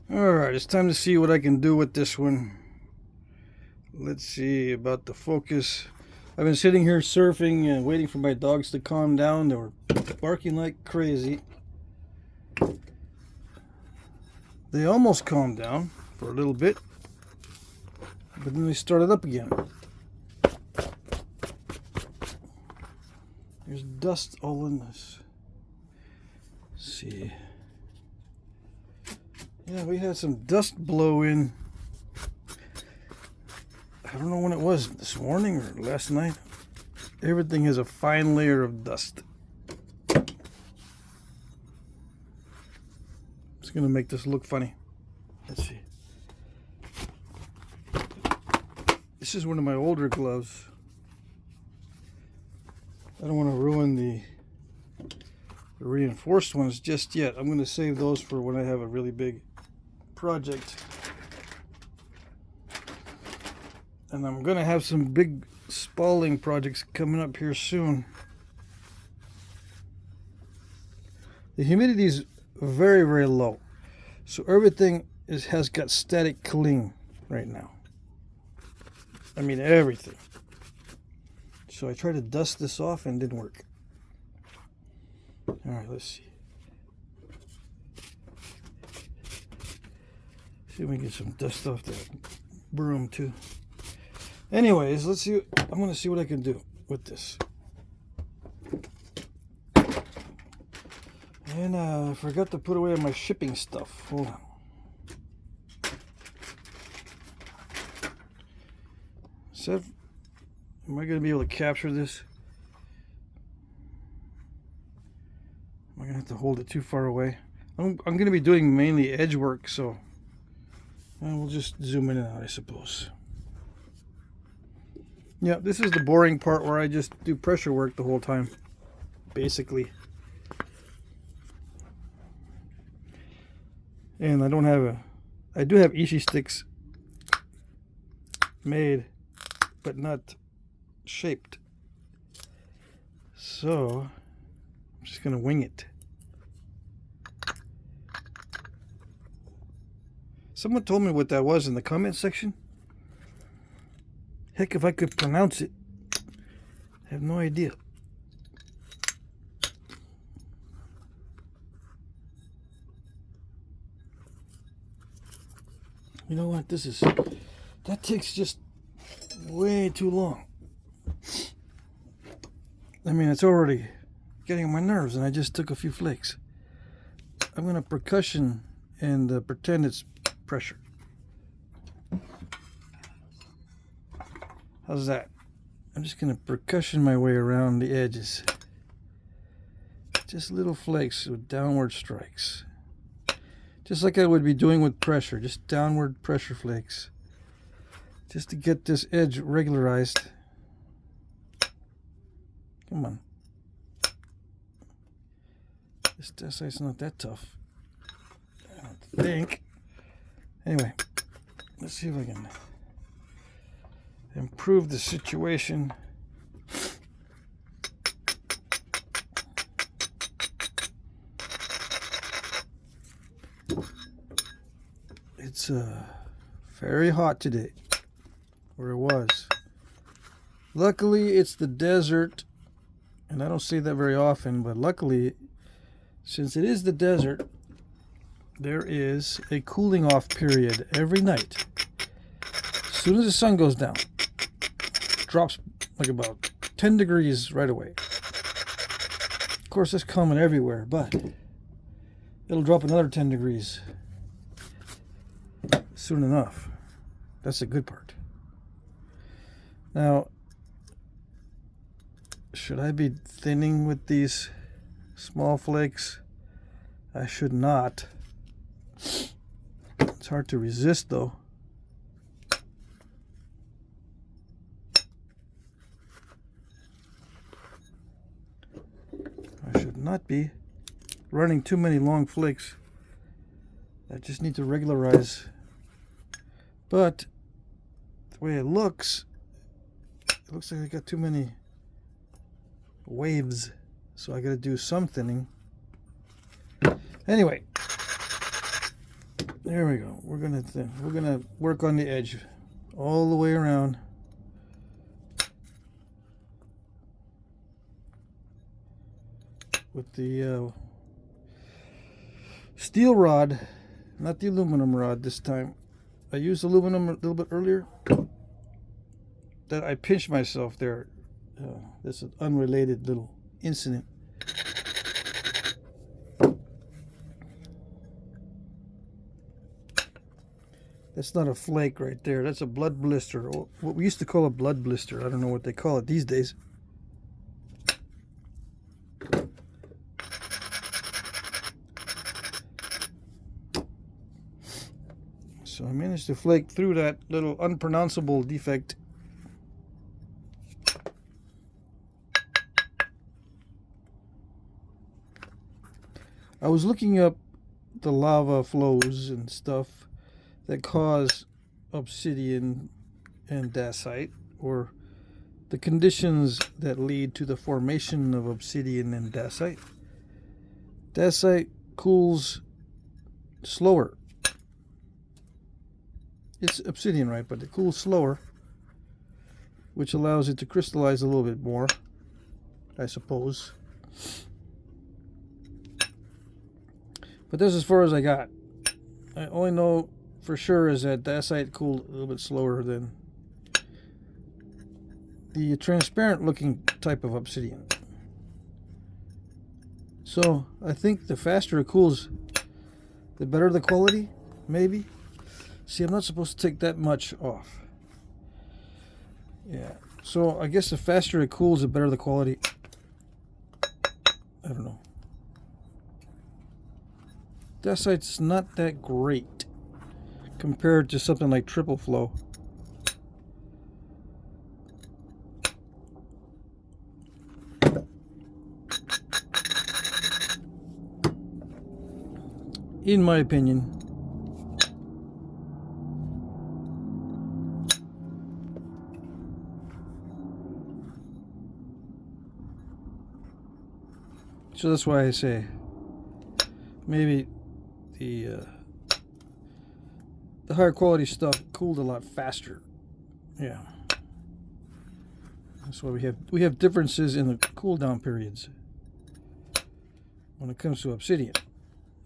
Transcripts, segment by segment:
Alright, it's time to see what I can do with this one. Let's see about the focus. I've been sitting here surfing and waiting for my dogs to calm down. They were barking like crazy. They almost calmed down for a little bit, but then they started up again. There's dust all in this. Let's see. Yeah, we had some dust blow in. I don't know when it was, this morning or last night. Everything has a fine layer of dust. It's gonna make this look funny. Let's see. This is one of my older gloves. I don't want to ruin the reinforced ones just yet. I'm going to save those for when I have a really big project. And I'm going to have some big spalling projects coming up here soon. The humidity is very, very low. So everything has got static cling right now. I mean everything. So I tried to dust this off and it didn't work. Alright, let's see. See if we can get some dust off that broom too. Anyways, let's see. I'm going to see what I can do with this. And I forgot to put away my shipping stuff. Hold on. Am I going to be able to capture this? Am I going to have to hold it too far away? I'm going to be doing mainly edge work, so we'll just zoom in and out, I suppose. Yeah, this is the boring part where I just do pressure work the whole time, basically. And I do have Ishi sticks made, but not shaped. So I'm just gonna wing it. Someone told me what that was in the comment section. Heck, if I could pronounce it. I have no idea. You know what? That takes just way too long. I mean, it's already getting on my nerves, and I just took a few flakes. I'm going to percussion and pretend it's pressure. How's that? I'm just going to percussion my way around the edges. Just little flakes with downward strikes. Just like I would be doing with pressure. Just downward pressure flakes. Just to get this edge regularized. Come on. This Dacite's not that tough, I don't think. Anyway, let's see if I can improve the situation. It's very hot today, or it was. Luckily, it's the desert. And I don't say that very often, but luckily, since it is the desert, there is a cooling off period every night. As soon as the sun goes down, it drops like about 10 degrees right away. Of course, it's common everywhere, but it'll drop another 10 degrees soon enough. That's the good part. Now, should I be thinning with these small flakes? I should not. It's hard to resist though. I should not be running too many long flakes. I just need to regularize. But the way it looks like I got too many waves, so I gotta do some thinning. Anyway, There we go. We're gonna work on the edge all the way around. With the steel rod, not the aluminum rod this time. I used aluminum a little bit earlier. That I pinched myself there. This is an unrelated little incident. That's not a flake right there. That's a blood blister. Or what we used to call a blood blister. I don't know what they call it these days. So I managed to flake through that little unpronounceable defect. I was looking up the lava flows and stuff that cause obsidian and dacite, or the conditions that lead to the formation of obsidian and dacite. Dacite cools slower. It's obsidian, right? But it cools slower, which allows it to crystallize a little bit more, I suppose. But that's as far as I got. I only know for sure is that dacite cooled a little bit slower than the transparent looking type of obsidian. So I think the faster it cools, the better the quality, maybe. See, I'm not supposed to take that much off. Yeah, so I guess the faster it cools, the better the quality. I don't know. Dacite's not that great compared to something like triple flow. In my opinion. So that's why I say maybe the higher quality stuff cooled a lot faster. Yeah. That's why we have differences in the cool down periods when it comes to obsidian.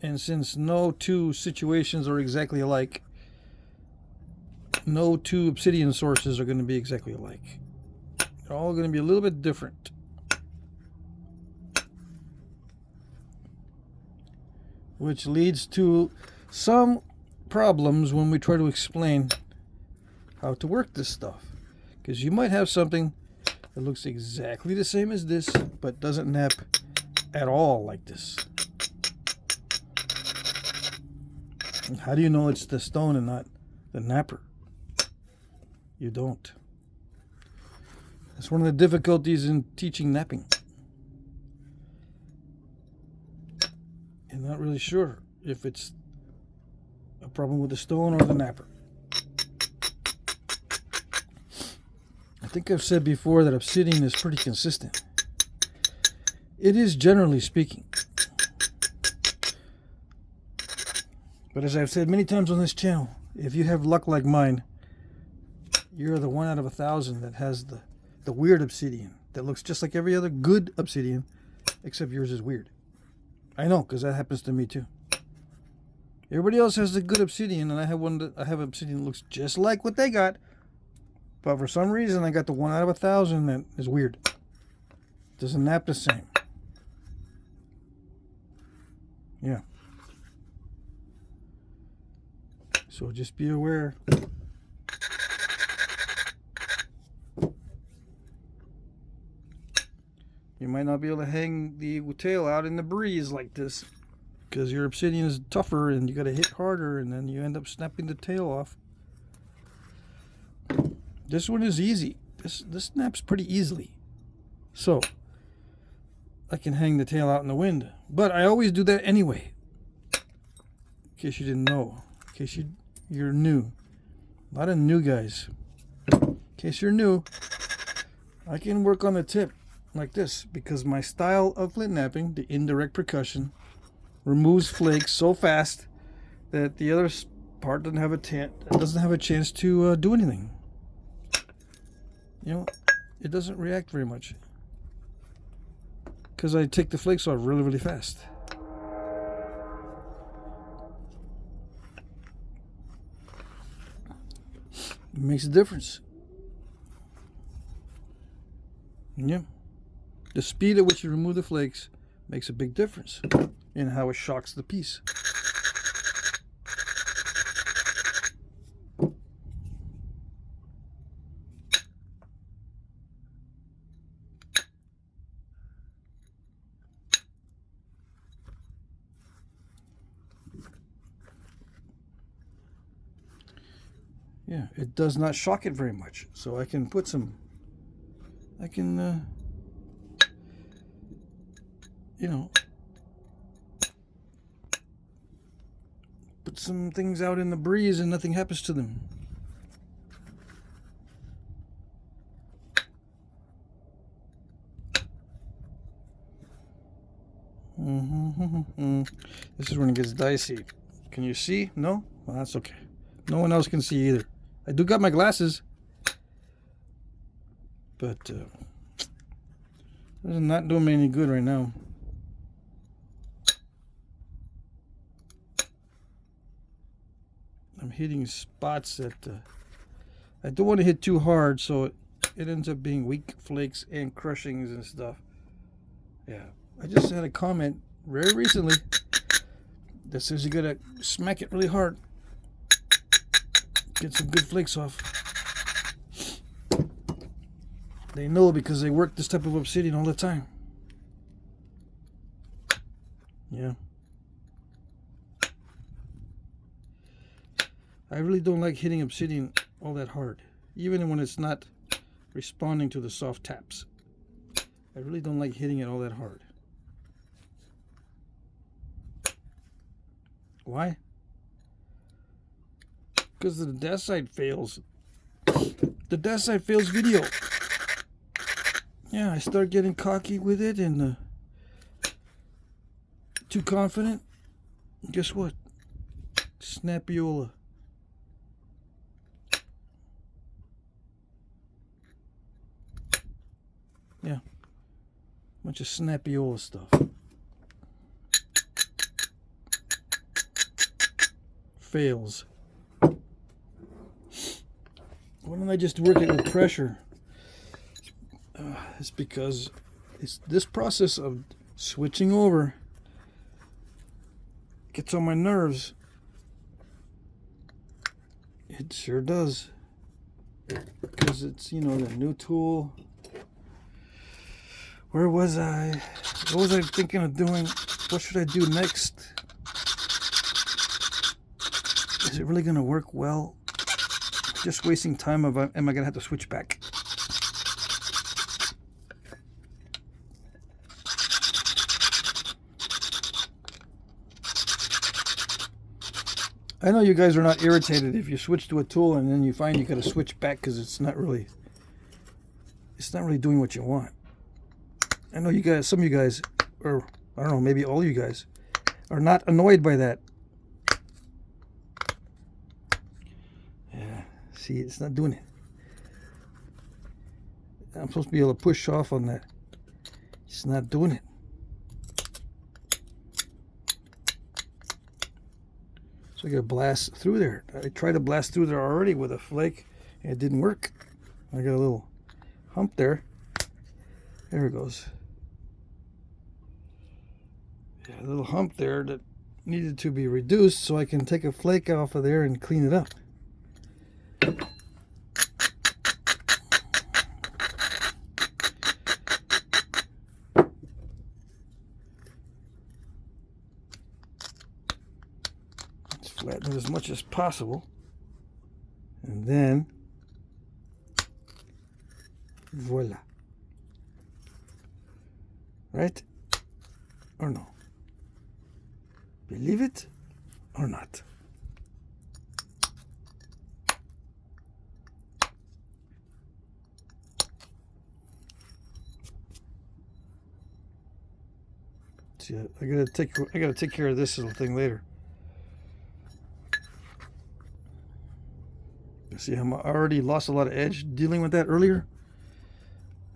And since no two situations are exactly alike, no two obsidian sources are going to be exactly alike. They're all going to be a little bit different. Which leads to some problems when we try to explain how to work this stuff. Because you might have something that looks exactly the same as this, but doesn't nap at all like this. And how do you know it's the stone and not the napper? You don't. That's one of the difficulties in teaching knapping. I'm not really sure if it's a problem with the stone or the napper. I think I've said before that obsidian is pretty consistent. It is, generally speaking. But as I've said many times on this channel, if you have luck like mine, you're the 1 out of 1,000 that has the weird obsidian that looks just like every other good obsidian, except yours is weird. I know, because that happens to me too. Everybody else has the good obsidian, and I have obsidian that looks just like what they got. But for some reason, I got the 1 out of 1,000 that is weird. Doesn't nap the same. Yeah. So just be aware. You might not be able to hang the tail out in the breeze like this because your obsidian is tougher and you got to hit harder, and then you end up snapping the tail off. This one is easy. This snaps pretty easily. So I can hang the tail out in the wind, but I always do that anyway. In case you didn't know. In case you're new. A lot of new guys. In case you're new, I can work on the tip like this because my style of flint knapping, the indirect percussion, removes flakes so fast that the other part doesn't have a chance to do anything. You know, it doesn't react very much because I take the flakes off really, really fast. It makes a difference. Yeah. The speed at which you remove the flakes makes a big difference in how it shocks the piece. Yeah, it does not shock it very much. So I can put some, you know, put some things out in the breeze and nothing happens to them. This is when it gets dicey. Can you see? No? Well, that's okay. No one else can see either. I do got my glasses, but this is not doing me any good right now. I'm hitting spots that I don't want to hit too hard, so it ends up being weak flakes and crushings and stuff. Yeah, I just had a comment very recently that says you gotta smack it really hard, get some good flakes off. They know because they work this type of obsidian all the time. Yeah. I really don't like hitting obsidian all that hard, even when it's not responding to the soft taps. I really don't like hitting it all that hard. Why? Because the Dacite fails. The Dacite fails video. Yeah, I start getting cocky with it and too confident. Guess what? Snappiola. Yeah. Bunch of snappiola stuff. Fails. Why don't I just work it with pressure? It's because it's this process of switching over gets on my nerves. It sure does. Because it's, you know, the new tool. Where was I? What was I thinking of doing? What should I do next? Is it really going to work well? Just wasting time. Am I going to have to switch back? I know you guys are not irritated if you switch to a tool and then you find you got to switch back because it's not really doing what you want. I know you guys, some of you guys, or I don't know, maybe all you guys, are not annoyed by that. Yeah, see, it's not doing it. I'm supposed to be able to push off on that. It's not doing it. So I got to blast through there. I tried to blast through there already with a flake, and it didn't work. I got a little hump there. There it goes. Yeah, a little hump there that needed to be reduced so I can take a flake off of there and clean it up. Let's flatten it as much as possible. And then, voila. Right? Or no? Believe it or not? See, I gotta take care of this little thing later. See how I already lost a lot of edge dealing with that earlier?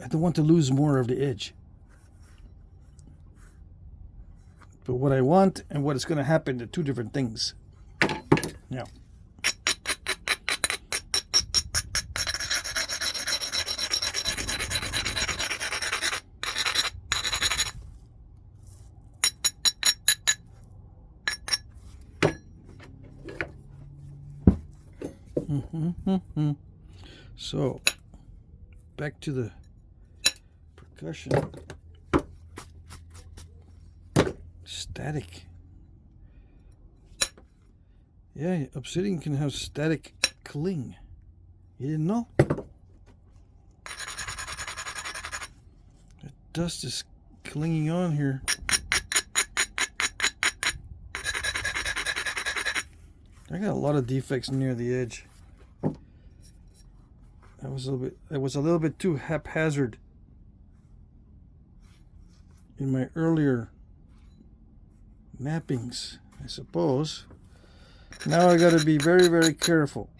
I don't want to lose more of the edge. But what I want and what is going to happen are two different things. Yeah. So, back to the percussion. Static. Yeah, Obsidian can have static cling. You didn't know? The dust is clinging on here. I got a lot of defects near the edge. It was a little bit too haphazard in my earlier knappings, I suppose. Now I got to be very, very careful.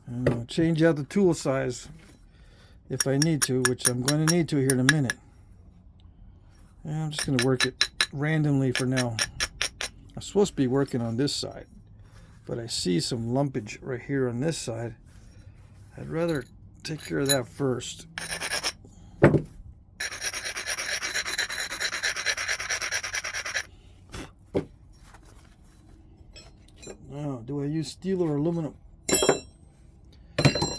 And I'll change out the tool size if I need to, which I'm going to need to here in a minute. And I'm just going to work it randomly for now. I'm supposed to be working on this side, but I see some lumpage right here on this side. I'd rather take care of that first. Now, do I use steel or aluminum?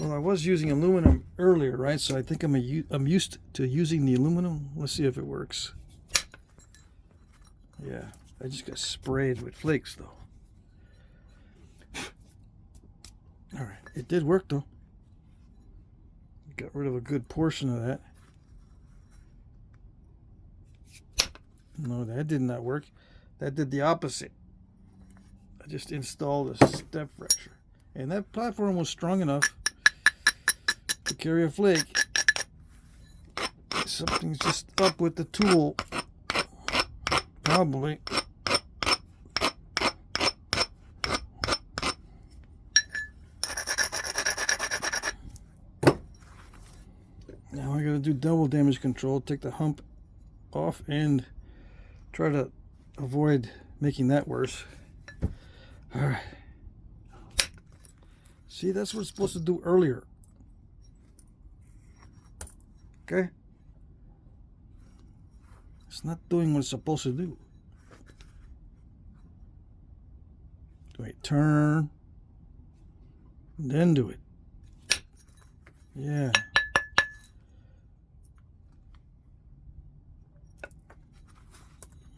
Well, I was using aluminum earlier, right? So I think I'm used to using the aluminum. Let's see if it works. Yeah, I just got sprayed with flakes, though. All right, it did work, though. Got rid of a good portion of that. No, that did not work. That did the opposite. I just installed a step fracture. And that platform was strong enough to carry a flake. Something's just up with the tool. Probably. Now I gotta do double damage control, take the hump off and try to avoid making that worse. Alright. See, that's what it's supposed to do earlier. Okay? It's not doing what it's supposed to do. Wait, turn. Then do it. Yeah.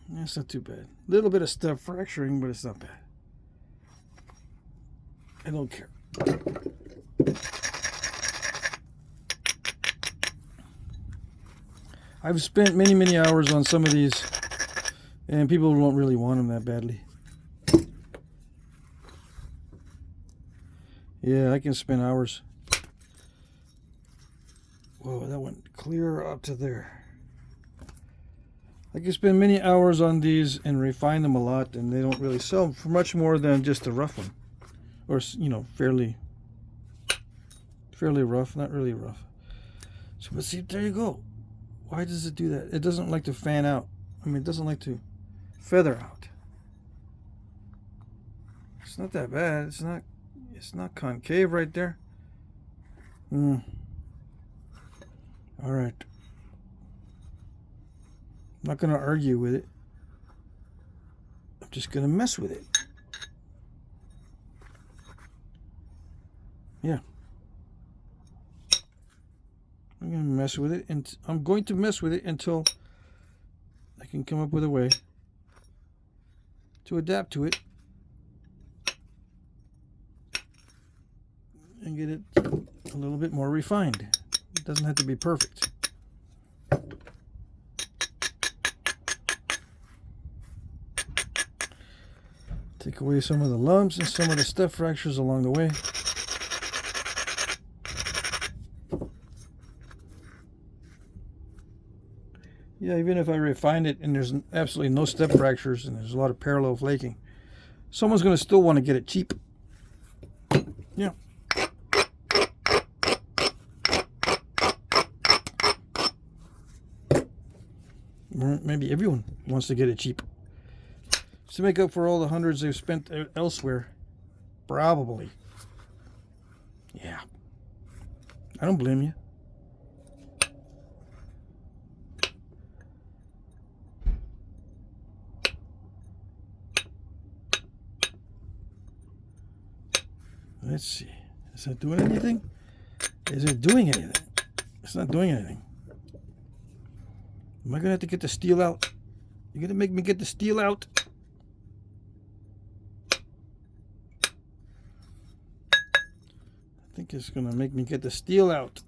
That's not too bad. A little bit of step fracturing, but it's not bad. I don't care. I've spent many, many hours on some of these, and people don't really want them that badly. Yeah, I can spend hours. Whoa, that went clear up to there. I can spend many hours on these and refine them a lot, and they don't really sell for much more than just a rough one. Or, you know, fairly rough, not really rough. So, but see, there you go. Why does it do that? It doesn't like to fan out. I mean, it doesn't like to feather out. It's not that bad. It's not concave right there. All right. I'm not going to argue with it. I'm just going to mess with it. Yeah. I'm going to mess with it, and I'm going to mess with it until I can come up with a way to adapt to it and get it a little bit more refined. It doesn't have to be perfect. Take away some of the lumps and some of the step fractures along the way. Yeah, even if I refine it and there's absolutely no step fractures and there's a lot of parallel flaking, someone's going to still want to get it cheap. Yeah. Maybe everyone wants to get it cheap. To make up for all the hundreds they've spent elsewhere. Probably. Yeah. I don't blame you. Let's see. Is that doing anything? Is it doing anything? It's not doing anything. Am I going to have to get the steel out? You're going to make me get the steel out? I think it's going to make me get the steel out.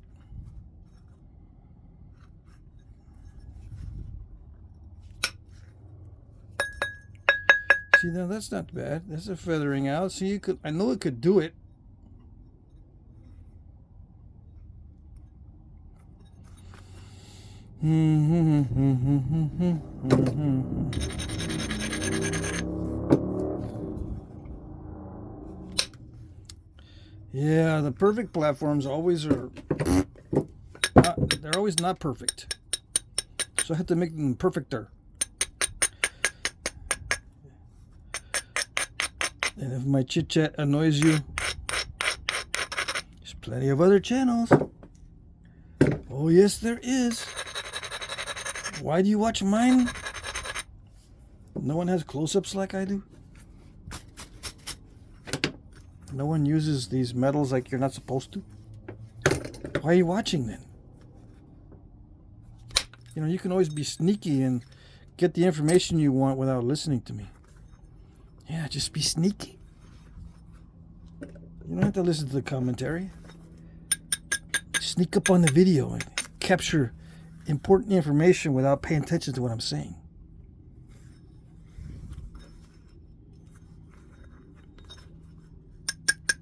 See, now that's not bad. That's a feathering out. See, you could. I know it could do it. Yeah, the perfect platforms always are. They're always not perfect. So I have to make them perfecter. And if my chit chat annoys you, there's plenty of other channels. Oh yes, there is. Why do you watch mine? No one has close-ups like I do. No one uses these metals like you're not supposed to. Why are you watching then? You know, you can always be sneaky and get the information you want without listening to me. Yeah, just be sneaky. You don't have to listen to the commentary. Sneak up on the video and capture important information without paying attention to what I'm saying.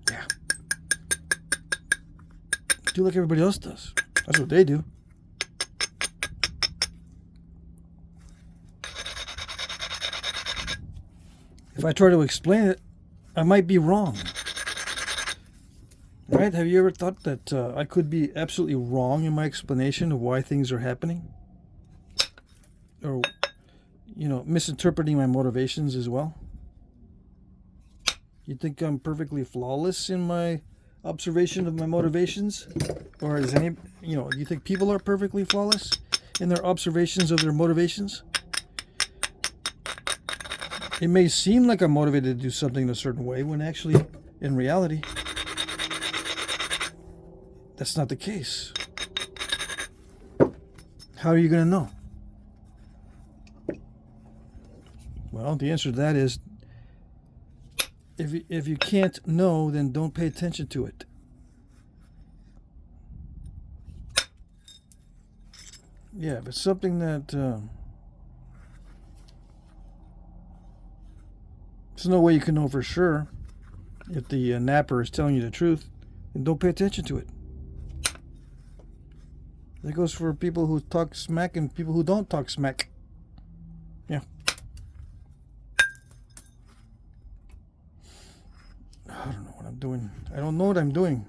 Yeah. Do like everybody else does. That's what they do. If I try to explain it, I might be wrong. Right? Have you ever thought that I could be absolutely wrong in my explanation of why things are happening? Or, you know, misinterpreting my motivations as well? You think I'm perfectly flawless in my observation of my motivations? Or is any, you know, do you think people are perfectly flawless in their observations of their motivations? It may seem like I'm motivated to do something in a certain way when actually, in reality, that's not the case. How are you going to know? Well, the answer to that is, if you can't know, then don't pay attention to it. Yeah, if it's something that there's no way you can know for sure if the napper is telling you the truth, then don't pay attention to it. That goes for people who talk smack and people who don't talk smack. Yeah. I don't know what I'm doing. I don't know what I'm doing.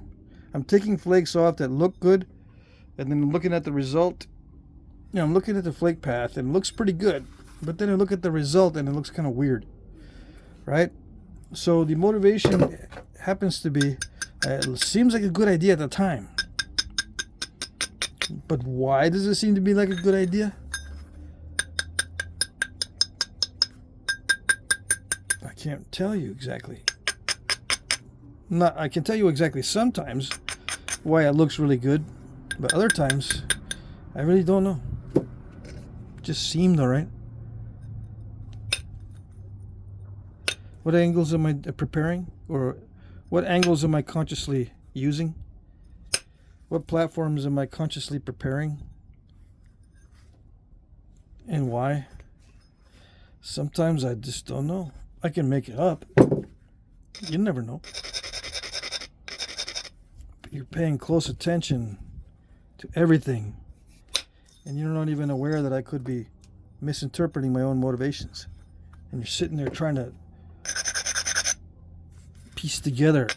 I'm taking flakes off that look good, and then looking at the result. You know, I'm looking at the flake path and it looks pretty good, but then I look at the result and it looks kind of weird. Right? So the motivation happens to be, it seems like a good idea at the time. But why does it seem to be like a good idea? I can't tell you exactly. I can tell you exactly sometimes why it looks really good, but other times I really don't know. It just seemed alright. What angles am I preparing? Or what angles am I consciously using? What platforms am I consciously preparing? And why? Sometimes I just don't know. I can make it up. You never know. But you're paying close attention to everything and you're not even aware that I could be misinterpreting my own motivations. And you're sitting there trying to piece together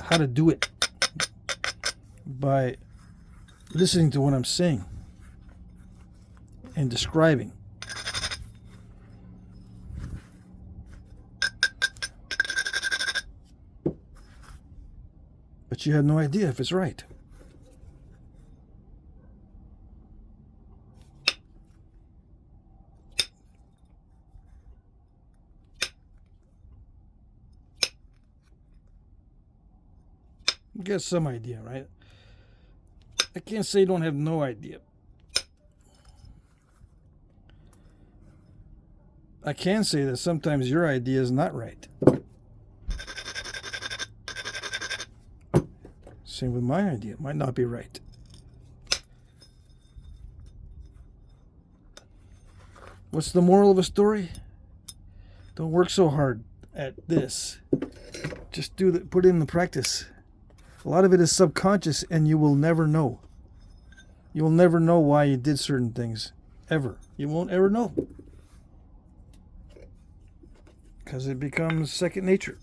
how to do it by listening to what I'm saying and describing. But you have no idea if it's right. You get some idea, right? I can't say you don't have no idea. I can say that sometimes your idea is not right. Same with my idea. It might not be right. What's the moral of a story? Don't work so hard at this. Just put it in the practice. A lot of it is subconscious, and you will never know. You will never know why you did certain things. Ever. You won't ever know. Because it becomes second nature.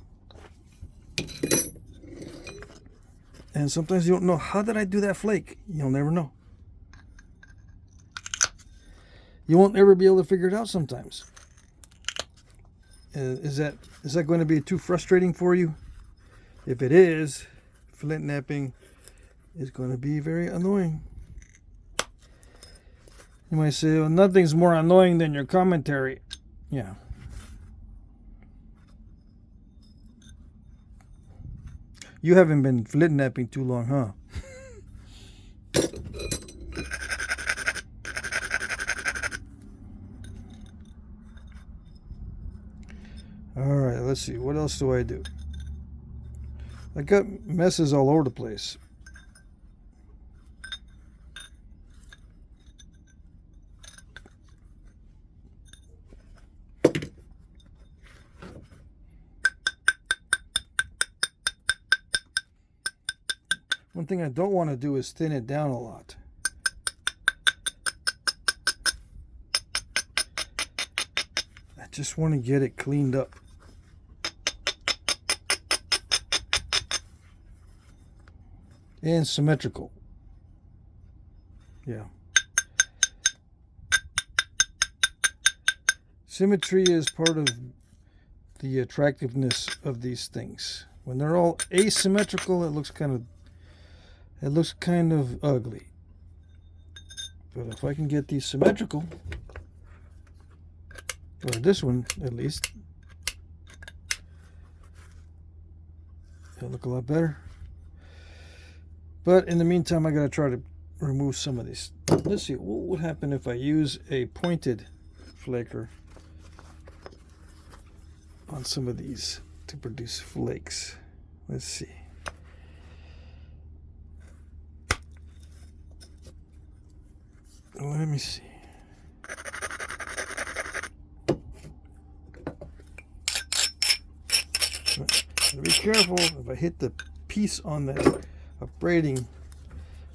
And sometimes you don't know, how did I do that flake? You'll never know. You won't ever be able to figure it out sometimes. Is that going to be too frustrating for you? If it is, Flintknapping is going to be very annoying. You might say, well, nothing's more annoying than your commentary. Yeah. You haven't been Flintknapping too long, huh? Alright, let's see. What else do I do? I got messes all over the place. One thing I don't want to do is thin it down a lot. I just want to get it cleaned up. And symmetrical. Yeah. Symmetry is part of the attractiveness of these things. When they're all asymmetrical, it looks kind of ugly. But if I can get these symmetrical, or this one at least, it'll look a lot better. But in the meantime, I gotta try to remove some of these. Let's see, what would happen if I use a pointed flaker on some of these to produce flakes. Let's see. Let me see. Gotta be careful. If I hit the piece on the abrading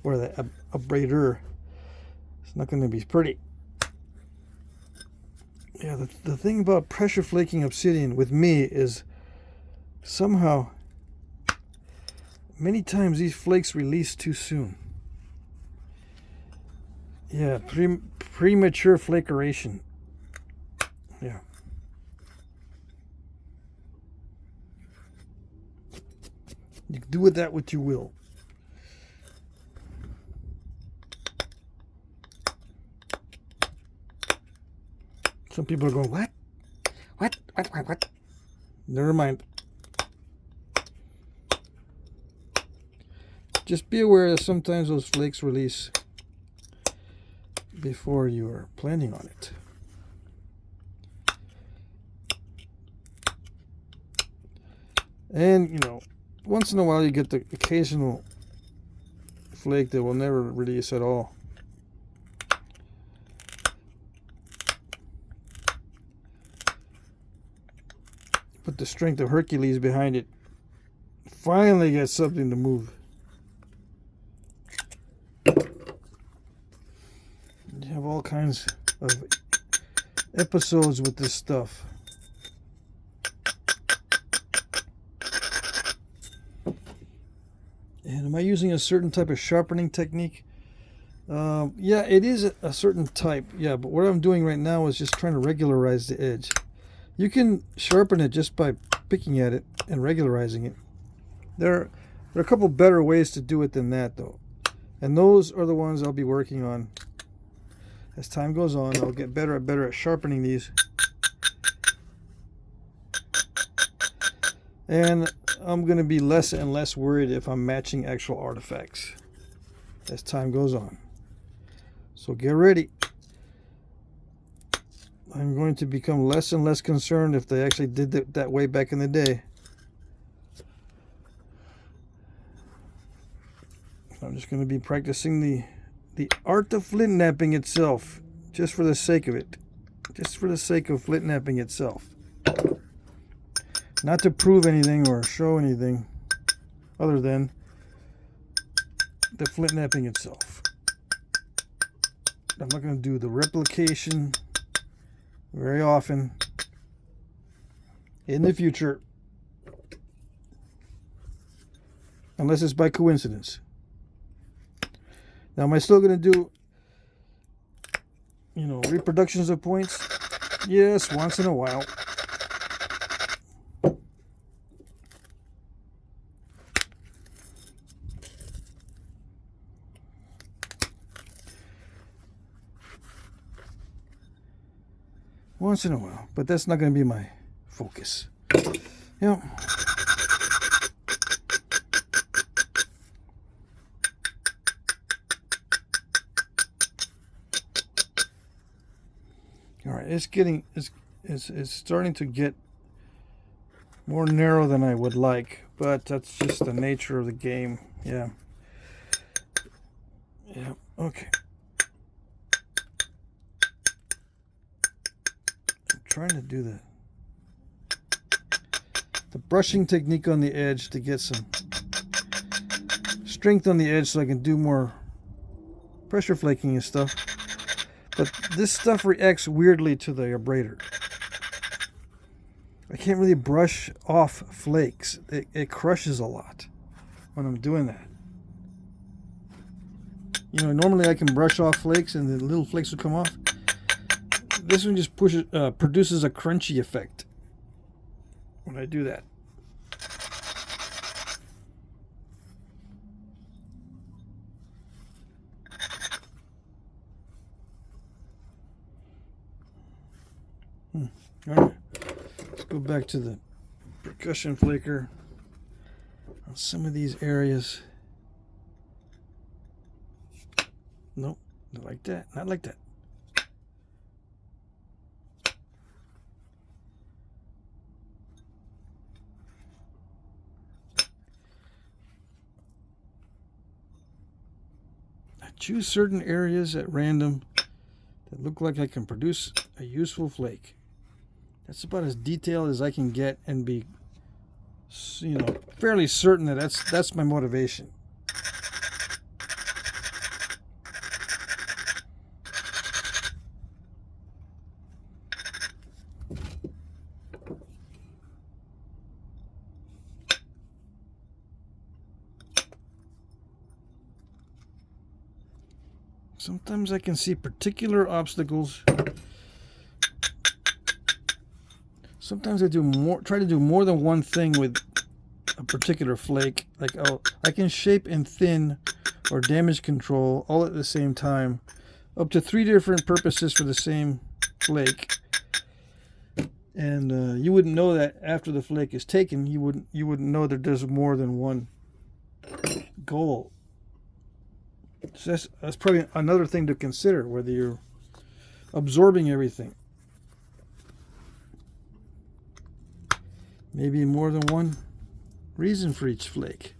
or the abrader, it's not going to be pretty. Yeah, the thing about pressure flaking obsidian with me is somehow many times these flakes release too soon. Yeah, premature flakeration. Yeah. You can do with that what you will. Some people are going, what? What? Never mind. Just be aware that sometimes those flakes release before you are planning on it. And, you know, once in a while you get the occasional flake that will never release at all. Put the strength of Hercules behind it. Finally get something to move. Yeah. have all kinds of episodes with this stuff. And am I using a certain type of sharpening technique? Yeah, it is a certain type. Yeah, but what I'm doing right now is just trying to regularize the edge. You can sharpen it just by picking at it and regularizing it. There are a couple better ways to do it than that, though. And those are the ones I'll be working on. As time goes on, I'll get better and better at sharpening these. And I'm going to be less and less worried if I'm matching actual artifacts as time goes on. So get ready. I'm going to become less and less concerned if they actually did it that way back in the day. I'm just going to be practicing the art of flintknapping itself, just for the sake of it. Just for the sake of flintknapping itself. Not to prove anything or show anything other than the flintknapping itself. I'm not going to do the replication very often in the future, unless it's by coincidence. Now, am I still going to do, reproductions of points? Yes, once in a while. Once in a while, but that's not going to be my focus. All right, it's starting to get more narrow than I would like, but that's just the nature of the game. Yeah, okay. Trying to do the brushing technique on the edge to get some strength on the edge so I can do more pressure flaking and stuff. But this stuff reacts weirdly to the abrader. I can't really brush off flakes. It crushes a lot when I'm doing that. Normally I can brush off flakes and the little flakes will come off. This one just produces a crunchy effect when I do that. All right, let's go back to the percussion flaker on some of these areas. Nope, not like that, not like that. Choose certain areas at random that look like I can produce a useful flake. That's about as detailed as I can get and be, fairly certain that that's my motivation. Sometimes I can see particular obstacles. Sometimes I try to do more than one thing with a particular flake. Like, I can shape and thin or damage control all at the same time, up to 3 different purposes for the same flake. And you wouldn't know that after the flake is taken. You wouldn't know that there's more than one goal. So that's probably another thing to consider, whether you're absorbing everything. Maybe more than one reason for each flake.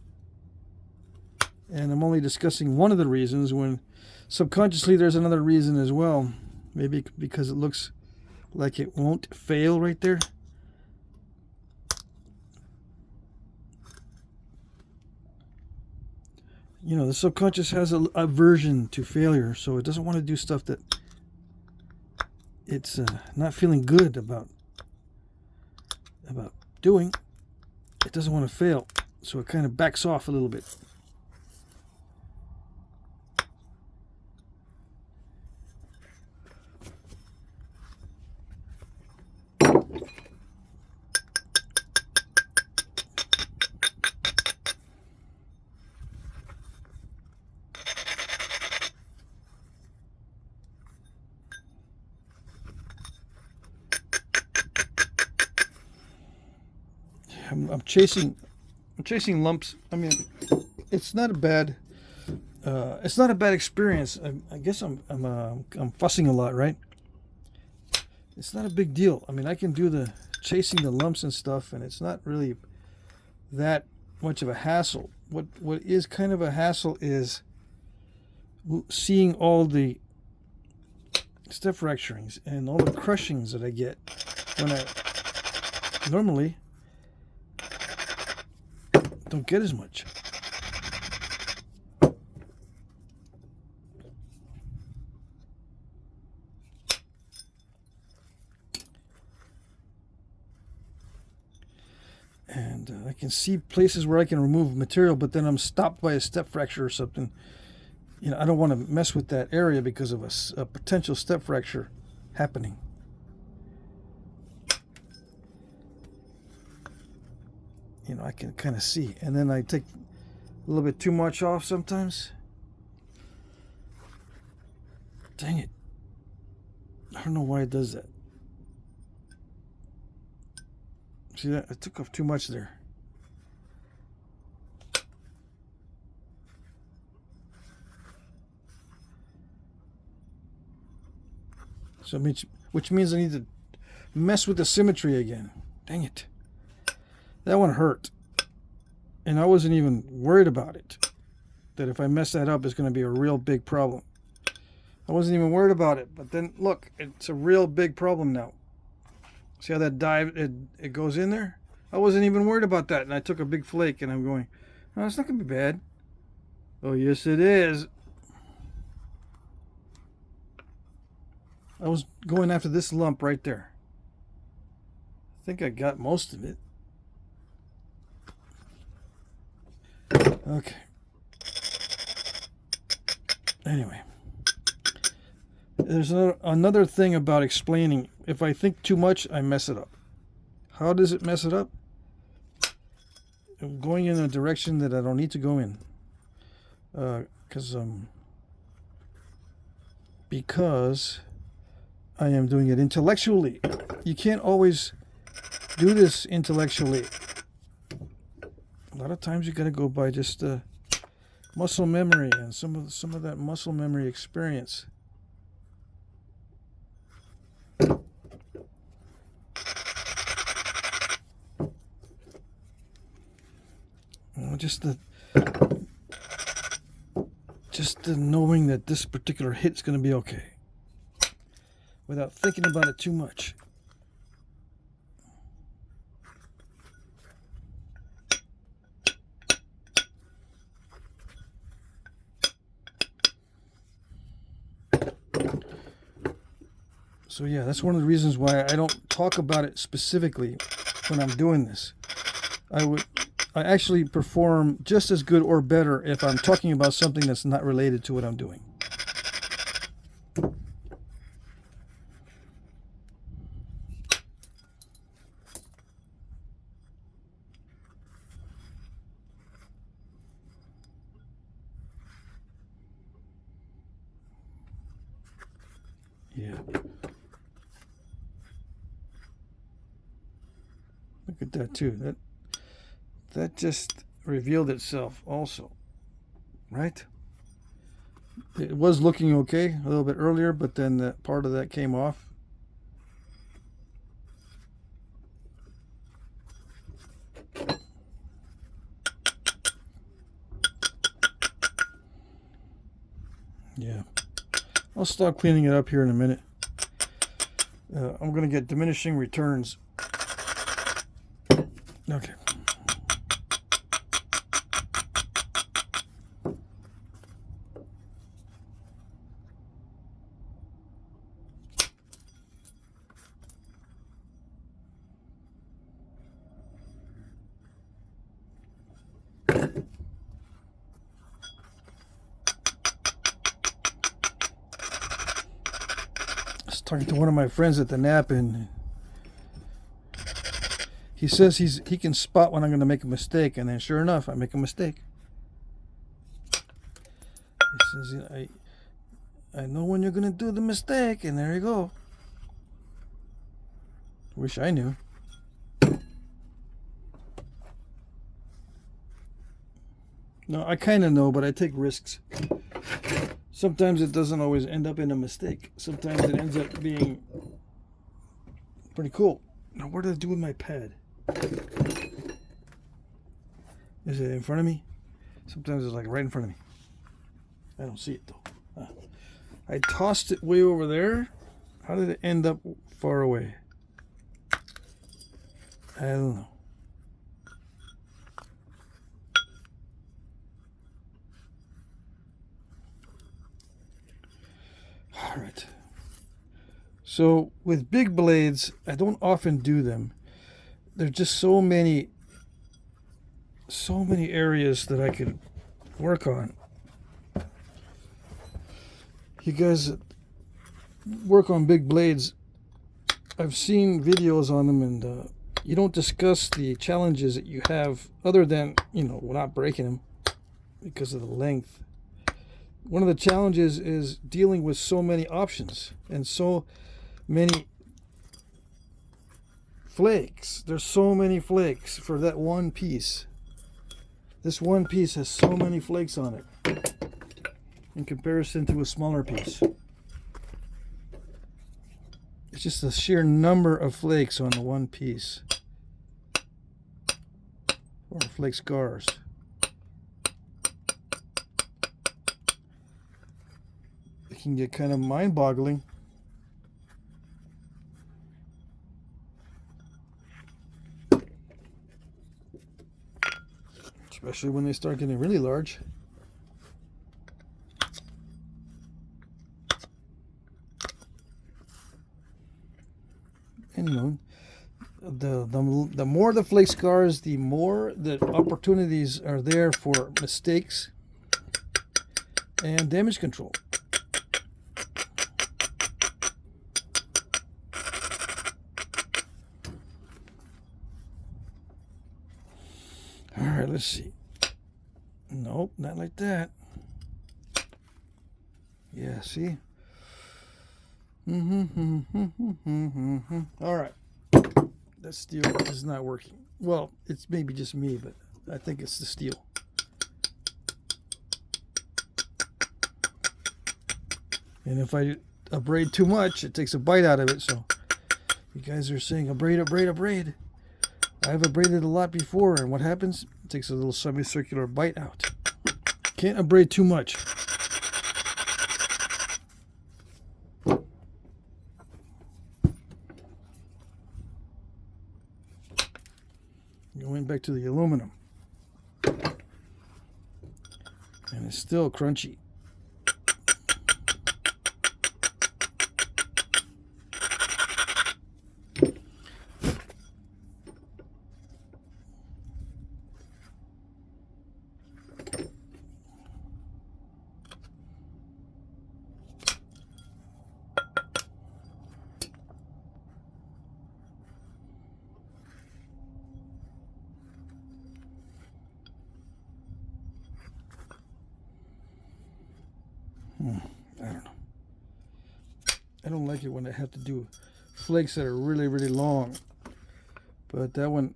And I'm only discussing one of the reasons when subconsciously there's another reason as well. Maybe because it looks like it won't fail right there. The subconscious has an aversion to failure, so it doesn't want to do stuff that it's not feeling good about doing. It doesn't want to fail, so it kind of backs off a little bit. I'm chasing lumps. I mean, it's not a bad experience. I guess I'm fussing a lot, right? It's not a big deal. I mean, I can do the chasing the lumps and stuff, and it's not really that much of a hassle. What is kind of a hassle is seeing all the step fracturings and all the crushings that I get when I normally don't get as much. And I can see places where I can remove material, but then I'm stopped by a step fracture or something. You know, I don't want to mess with that area because of a potential step fracture happening. You know, I can kind of see, and then I take a little bit too much off sometimes. Dang it. I don't know why it does that. See that? I took off too much there. So which means I need to mess with the symmetry again. Dang it. That one hurt. And I wasn't even worried about it. That if I mess that up, it's going to be a real big problem. I wasn't even worried about it. But then, look, it's a real big problem now. See how that dive, it goes in there? I wasn't even worried about that. And I took a big flake, and I'm going, oh, it's not going to be bad. Oh, yes, it is. I was going after this lump right there. I think I got most of it. Okay. Anyway, there's another thing about explaining. If I think too much, I mess it up. How does it mess it up? I'm going in a direction that I don't need to go in. Because I am doing it intellectually. You can't always do this intellectually. A lot of times you got to go by just muscle memory and some of that muscle memory experience. Just the knowing that this particular hit's going to be okay, without thinking about it too much. So yeah, that's one of the reasons why I don't talk about it specifically when I'm doing this. I actually perform just as good or better if I'm talking about something that's not related to what I'm doing. Yeah. Look at that too. That just revealed itself also, right? It was looking okay a little bit earlier, but then that part of that came off. Yeah. I'll stop cleaning it up here in a minute. I'm going to get diminishing returns. Okay. talking to one of my friends at the Knapping. He says he can spot when I'm going to make a mistake, and then sure enough, I make a mistake. He says, I know when you're going to do the mistake, and there you go. Wish I knew. No, I kind of know, but I take risks. Sometimes it doesn't always end up in a mistake. Sometimes it ends up being pretty cool. Now, what did I do with my pad? Is it in front of me? Sometimes it's like right in front of me. I don't see it though. I tossed it way over there. How did it end up far away? I don't know. All right. So with big blades, I don't often do them. There's just so many areas that I could work on. You guys work on big blades. I've seen videos on them, and you don't discuss the challenges that you have other than, not breaking them because of the length. One of the challenges is dealing with so many options and so many flakes. There's so many flakes for that one piece. This one piece has so many flakes on it in comparison to a smaller piece. It's just the sheer number of flakes on the one piece, or flake scars. It can get kind of mind-boggling. Especially when they start getting really large. And the more the flake scars, the more the opportunities are there for mistakes and damage control. All right, let's see. Nope, not like that. Yeah, see? All right. That steel is not working. Well, it's maybe just me, but I think it's the steel. And if I abrade too much, it takes a bite out of it. So you guys are saying abrade, abrade, abrade. I've abraded a lot before, and what happens? It takes a little semicircular bite out. Can't abrade too much. Going back to the aluminum. And it's still crunchy. I don't know. I don't like it when I have to do flakes that are really, really long. But that one,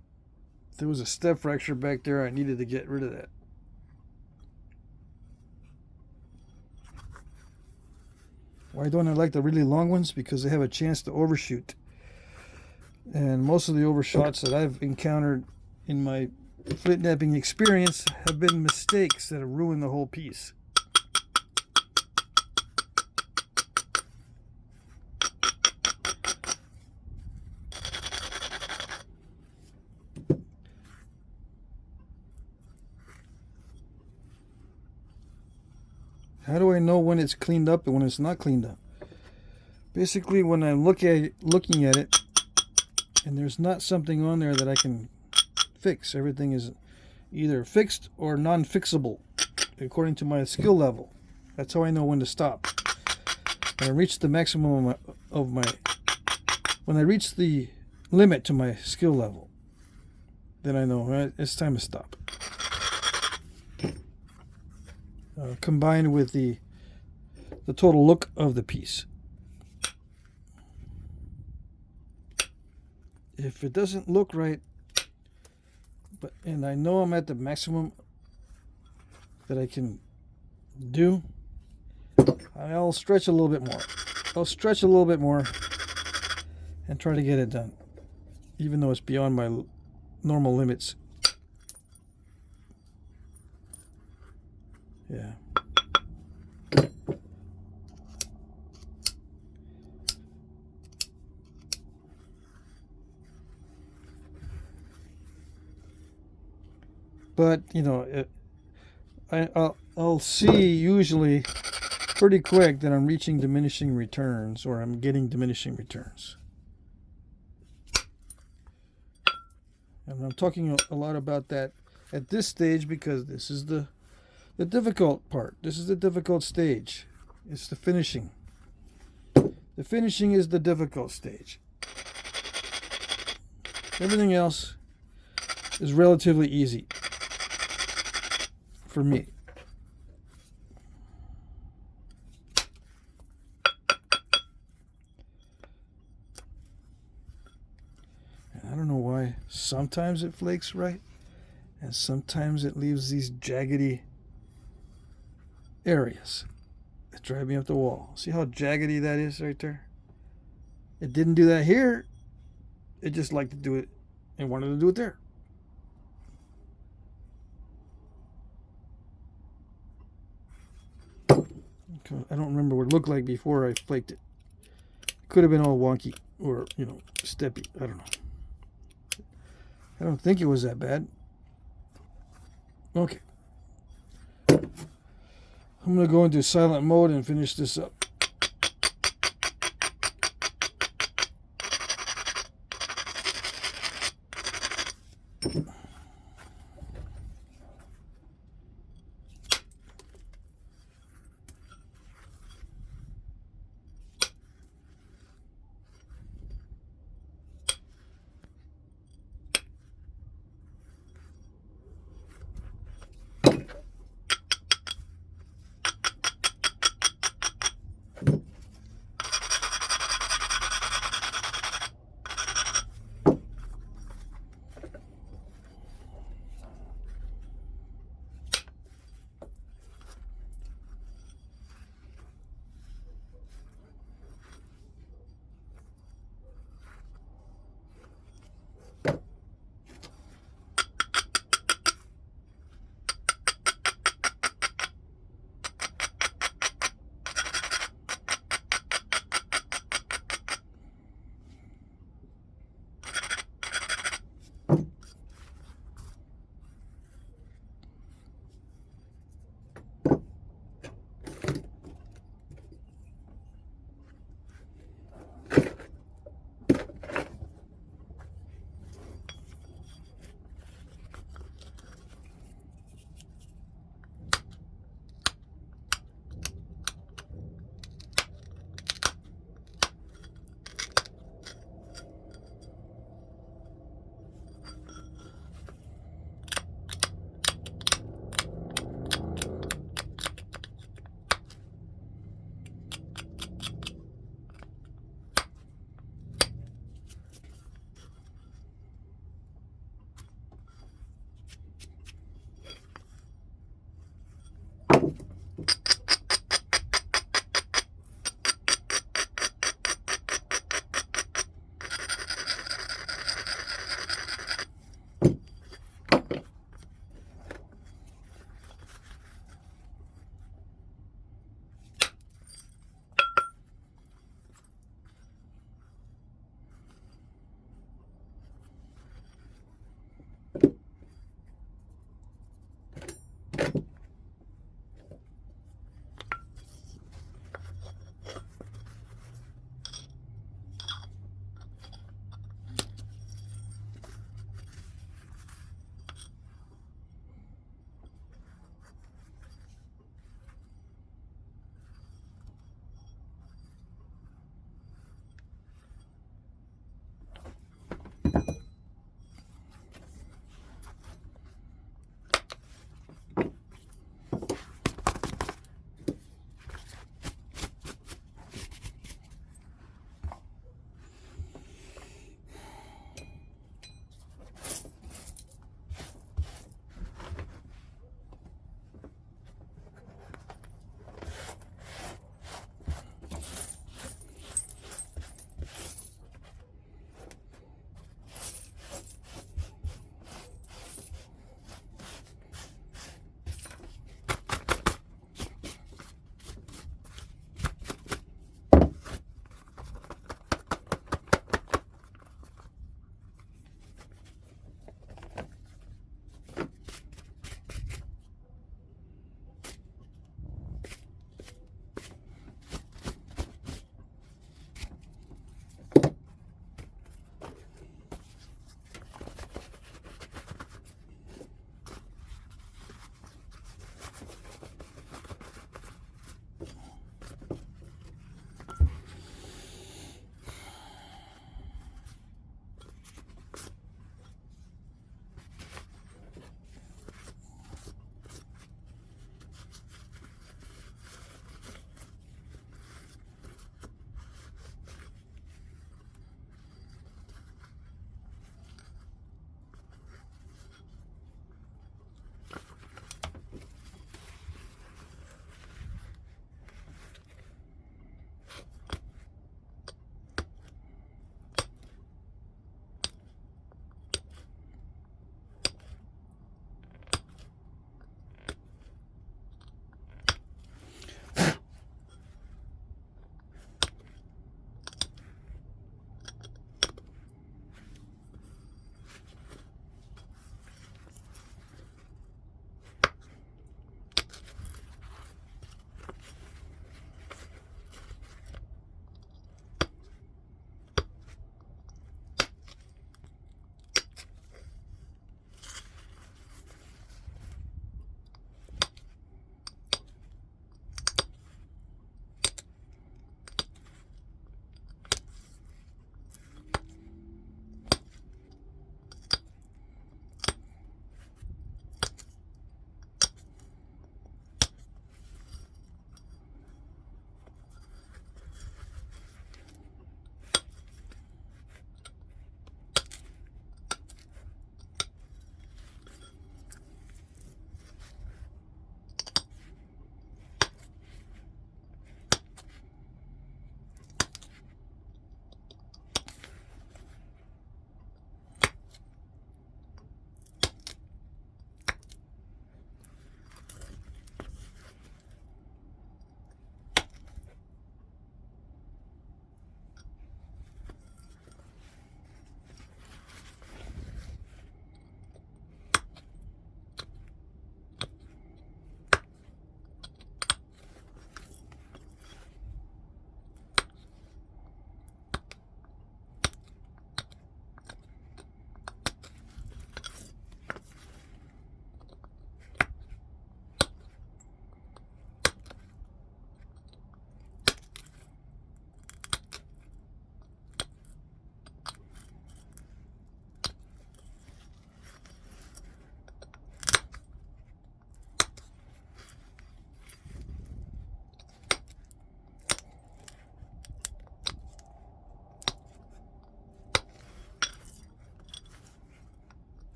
there was a step fracture back there. I needed to get rid of that. Why don't I like the really long ones? Because they have a chance to overshoot. And most of the overshots that I've encountered in my Flintknapping experience have been mistakes that have ruined the whole piece. How do I know when it's cleaned up and when it's not cleaned up? Basically, when I'm looking at it, and there's not something on there that I can fix. Everything is either fixed or non-fixable, according to my skill level. That's how I know when to stop. When I reach the maximum of my when I reach the limit to my skill level, then I know it's time to stop. Combined with the total look of the piece. If it doesn't look right, and I know I'm at the maximum that I can do, I'll stretch a little bit more. I'll stretch a little bit more and try to get it done, even though it's beyond my normal limits. Yeah. But, you know, I'll see usually pretty quick that I'm reaching diminishing returns, or I'm getting diminishing returns. And I'm talking a lot about that at this stage because this is the difficult part. This is the difficult stage. It's the finishing. The finishing is the difficult stage. Everything else is relatively easy for me. And I don't know why sometimes it flakes right and sometimes it leaves these jaggedy areas that drive me up the wall. See how jaggedy that is right there? It didn't do that here. It just liked to do it and wanted to do it there. I don't remember what it looked like before I flaked it. Could have been all wonky or, you know, steppy. I don't know. I don't think it was that bad. Okay. I'm going to go into silent mode and finish this up.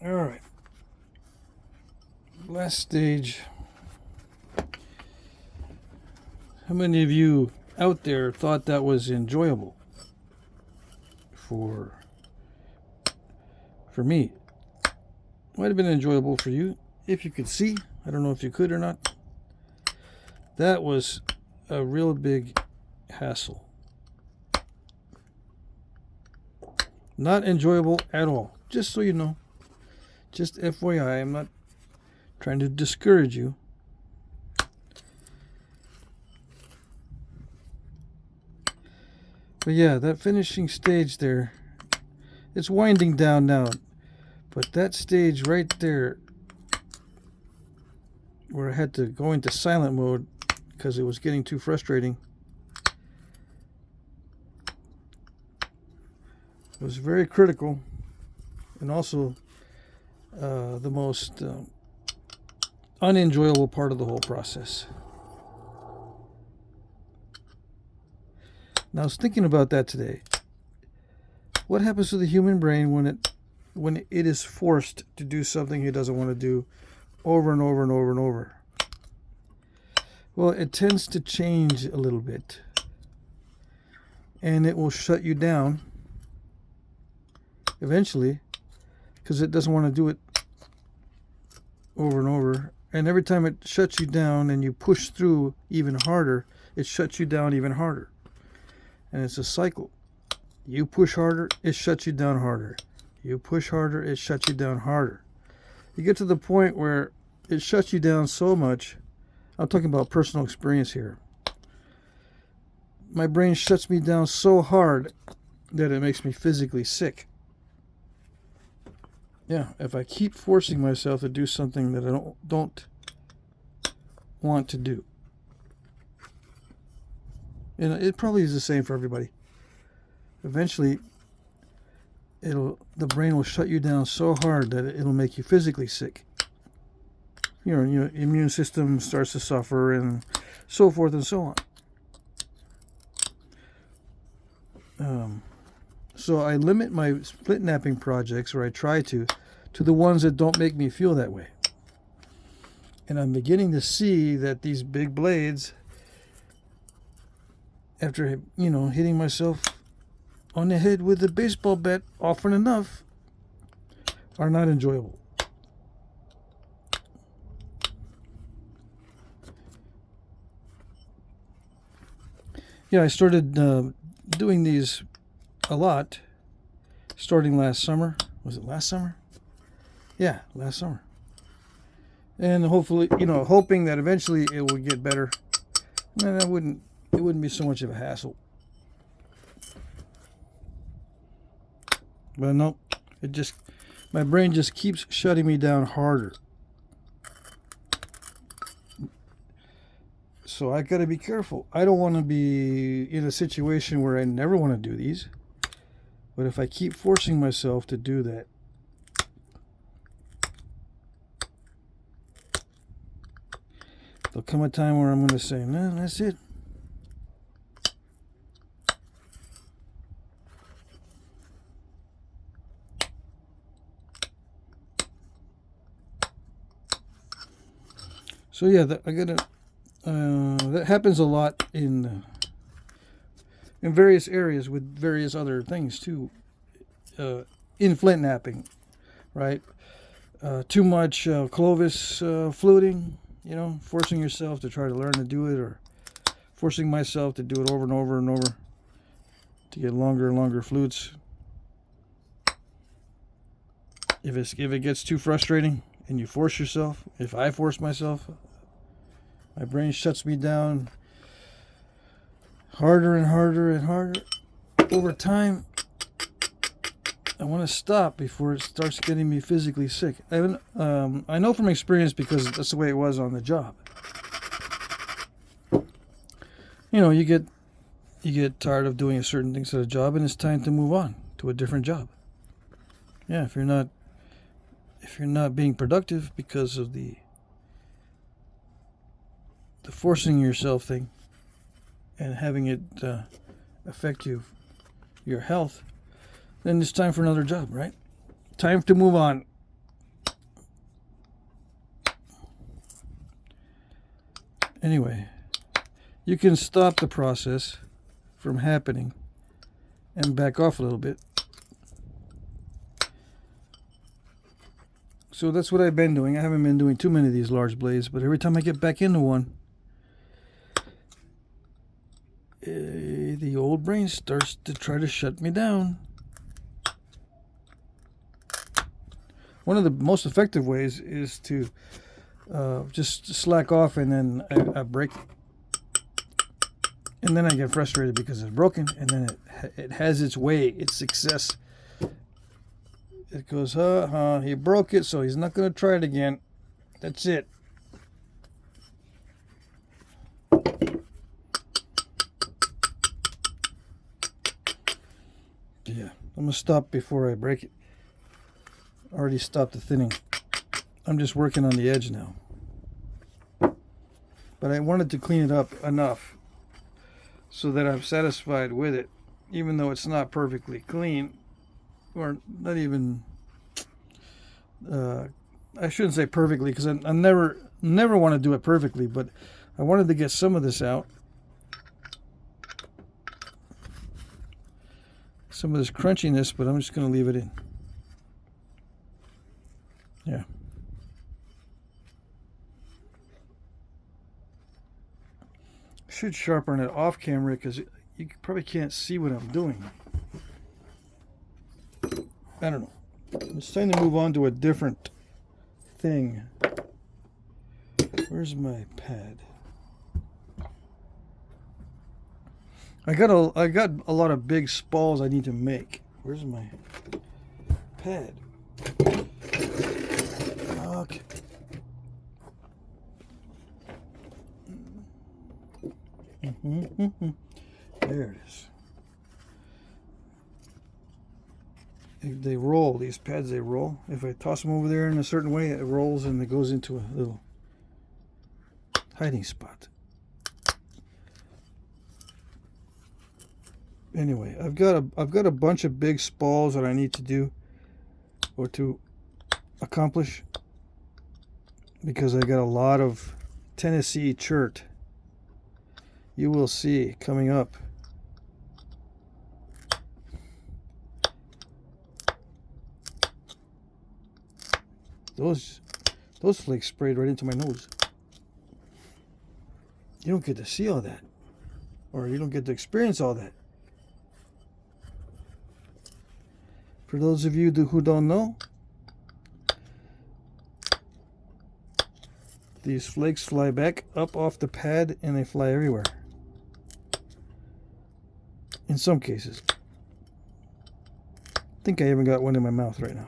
All right. Last stage. How many of you out there thought that was enjoyable? For me. Might have been enjoyable for you if you could see. I don't know if you could or not. That was a real big hassle. Not enjoyable at all. Just so you know. Just FYI, I'm not trying to discourage you. But yeah, that finishing stage there, it's winding down now. But that stage right there, where I had to go into silent mode because it was getting too frustrating, was very critical, and also the most unenjoyable part of the whole process. Now, I was thinking about that today. What happens to the human brain when it is forced to do something it doesn't want to do over and over and over and over? Well, it tends to change a little bit, and it will shut you down eventually because it doesn't want to do it over and over. And every time it shuts you down and you push through even harder, it shuts you down even harder. And it's a cycle. You push harder, it shuts you down harder. You push harder, it shuts you down harder. You get to the point where it shuts you down so much. I'm talking about personal experience here. My brain shuts me down so hard that it makes me physically sick. Yeah, if I keep forcing myself to do something that I don't want to do. And it probably is the same for everybody. Eventually, the brain will shut you down so hard that it'll make you physically sick. Your immune system starts to suffer, and so forth and so on. So I limit my Flintknapping projects, or I try to the ones that don't make me feel that way. And I'm beginning to see that these big blades, after hitting myself on the head with a baseball bat often enough, are not enjoyable. Yeah, I started doing these a lot starting last summer. Was it last summer? Yeah, last summer. And hopefully, hoping that eventually it will get better. And it wouldn't be so much of a hassle. But no, my brain just keeps shutting me down harder. So I got to be careful. I don't want to be in a situation where I never want to do these. But if I keep forcing myself to do that, there'll come a time where I'm going to say, no, that's it. So yeah, that happens a lot in various areas with various other things too. In Flintknapping, right? Too much Clovis fluting, forcing yourself to try to learn to do it, or forcing myself to do it over and over and over to get longer and longer flutes. If it gets too frustrating and you force yourself, if I force myself, my brain shuts me down harder and harder and harder. Over time, I want to stop before it starts getting me physically sick. I know from experience, because that's the way it was on the job. You get tired of doing certain things at a job, and it's time to move on to a different job. Yeah, if you're not being productive because of the forcing yourself thing and having it affect your health, then it's time for another job, right? Time to move on. Anyway, you can stop the process from happening and back off a little bit. So that's what I've been doing. I haven't been doing too many of these large blades, but every time I get back into one, the old brain starts to try to shut me down. One of the most effective ways is to just slack off, and then I break it. And then I get frustrated because it's broken, and then it has its way, its success. It goes, he broke it, so he's not going to try it again. That's it. Yeah, I'm going to stop before I break it. Already stopped the thinning. I'm just working on the edge now. But I wanted to clean it up enough so that I'm satisfied with it, even though it's not perfectly clean, or not even, I shouldn't say perfectly, because I never want to do it perfectly, but I wanted to get some of this out. Some of this crunchiness, but I'm just going to leave it in. Yeah. Should sharpen it off camera because you probably can't see what I'm doing. I don't know. It's time to move on to a different thing. Where's my pad? I got a lot of big spalls I need to make. Where's my pad? Okay. There it is. They roll, these pads, they roll. If I toss them over there in a certain way, it rolls and it goes into a little hiding spot. Anyway, I've got a bunch of big spalls that I need to do or to accomplish because I got a lot of Tennessee chert. You will see coming up. Those flakes sprayed right into my nose. You don't get to see all that, or you don't get to experience all that. For those of you who don't know, these flakes fly back up off the pad and they fly everywhere. In some cases. I think I even got one in my mouth right now.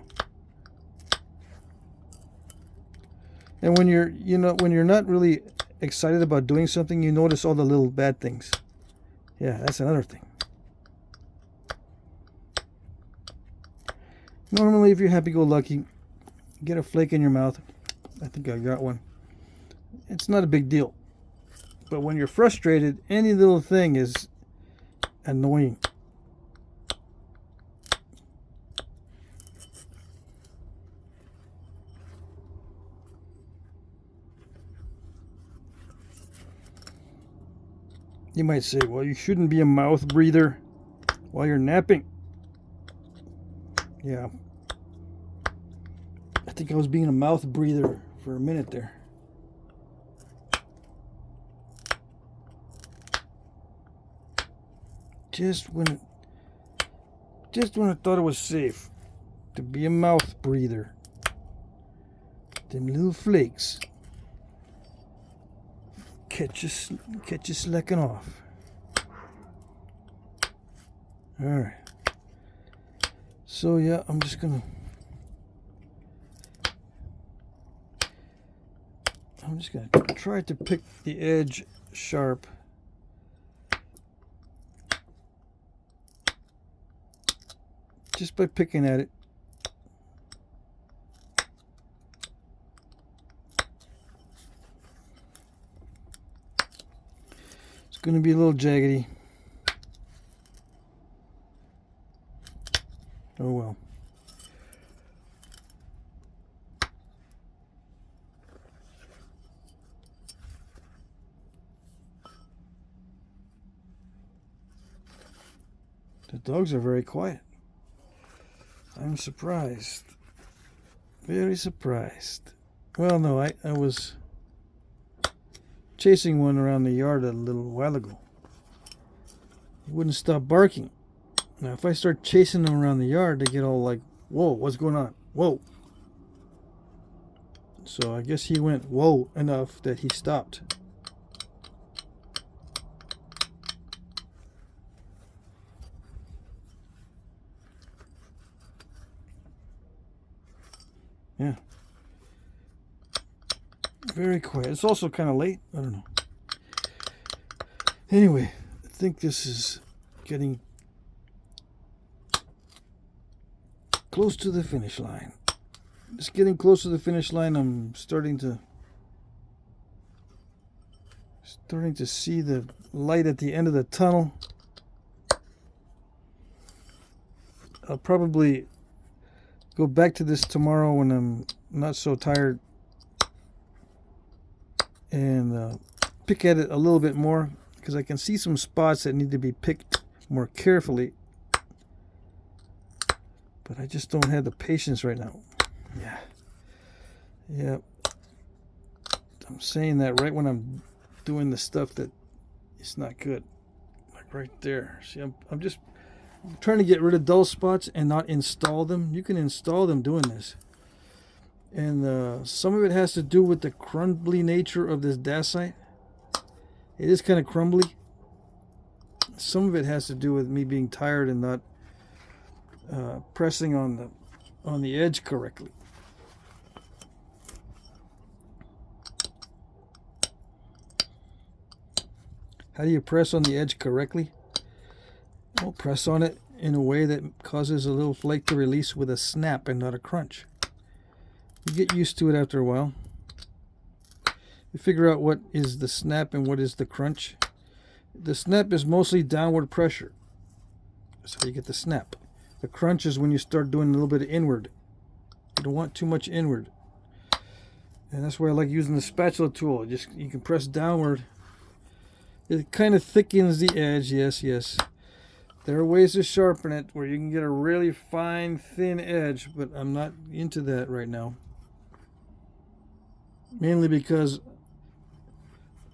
And when you're not really excited about doing something, you notice all the little bad things. Yeah, that's another thing. Normally, if you're happy-go-lucky, get a flake in your mouth. I think I got one. It's not a big deal. But when you're frustrated, any little thing is annoying. You might say, well, you shouldn't be a mouth breather while you're napping. Yeah. I think I was being a mouth breather for a minute there. Just when I thought it was safe to be a mouth breather. Them little flakes catch you slacking off. All right. So yeah, I'm just gonna try to pick the edge sharp. Just by picking at it. It's going to be a little jaggedy. Oh well. dogs are very quiet. I'm surprised. Very surprised. Well, no, I was chasing one around the yard a little while ago. He wouldn't stop barking. Now, if I start chasing them around the yard, they get all like, whoa, what's going on? Whoa. So I guess he went whoa enough that he stopped. Yeah. Very quiet. It's also kind of late. I don't know. Anyway, I think this is getting close to the finish line. It's getting close to the finish line. I'm starting to see the light at the end of the tunnel. I'll probably go back to this tomorrow when I'm not so tired and pick at it a little bit more, because I can see some spots that need to be picked more carefully, but I just don't have the patience right now. Yeah, I'm saying that right when I'm doing the stuff that is not good, like right there. See, I'm just trying to get rid of dull spots and not install them. You can install them doing this. And some of it has to do with the crumbly nature of this dacite. It is kind of crumbly. Some of it has to do with me being tired and not pressing on the edge correctly. How do you press on the edge correctly? Well, press on it in a way that causes a little flake to release with a snap and not a crunch. You get used to it after a while. You figure out what is the snap and what is the crunch. The snap is mostly downward pressure. So you get the snap. The crunch is when you start doing a little bit of inward. You don't want too much inward. And that's why I like using the spatula tool. Just you can press downward. It kind of thickens the edge. Yes. There are ways to sharpen it where you can get a really fine, thin edge, but I'm not into that right now. Mainly because